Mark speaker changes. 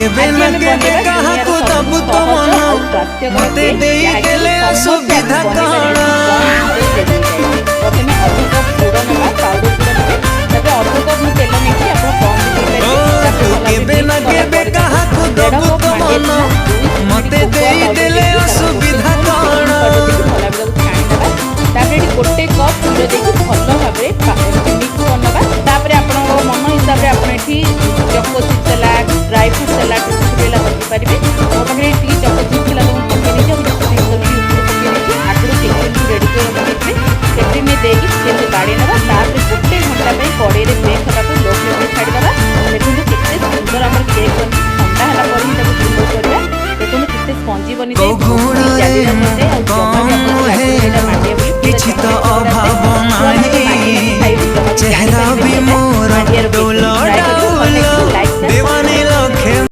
Speaker 1: केबे
Speaker 2: आज
Speaker 1: न
Speaker 2: आम
Speaker 1: केबे
Speaker 2: बनेगा
Speaker 1: काहाकू
Speaker 2: दुनिया
Speaker 1: दबु
Speaker 2: सबुठ
Speaker 1: तो
Speaker 2: सहज
Speaker 1: मन
Speaker 2: और स्वास्थ्यकर
Speaker 1: मते
Speaker 2: केक
Speaker 1: देई
Speaker 2: जहाँकि
Speaker 1: देले
Speaker 2: समस्ते
Speaker 1: असुविधा
Speaker 2: आपको
Speaker 1: कण
Speaker 2: बनेपारे कम मिनट प्रथम अध कप गुड़ ना पाउडर गुड़ ने अध कप मुझे तेल नहीं आप कम भी
Speaker 1: ओ
Speaker 2: देपारे
Speaker 1: तू
Speaker 2: भल
Speaker 1: केबे न
Speaker 2: मिक्स
Speaker 1: केबे
Speaker 2: कला
Speaker 1: काहाकू
Speaker 2: डेढ़
Speaker 1: दबु
Speaker 2: कप
Speaker 1: तो
Speaker 2: मांडिया
Speaker 1: मन
Speaker 2: चूना
Speaker 1: मते देई देले असुविधा कण
Speaker 2: तापर ये गोटे कप क्षीर देकी भल भाव मिक्स करनवा तापर आपण मन हिसाब से आप चको chips salad dry fruit salad पकेला पकेपारे मो पाखे टी चको चिप्स थिला तो पकेनी आगुरी चिकेन रेडी कर रखिथे सेठी में देकी चिकेन काढ़ी नवा तापर गोटे घंटा कड़े बेक होगा लो फ्लेम छाड़ीदा देखो केते सुंदर आम केक बनी ठंडा है रिमूव करवा देखो केते स्पंजी बनी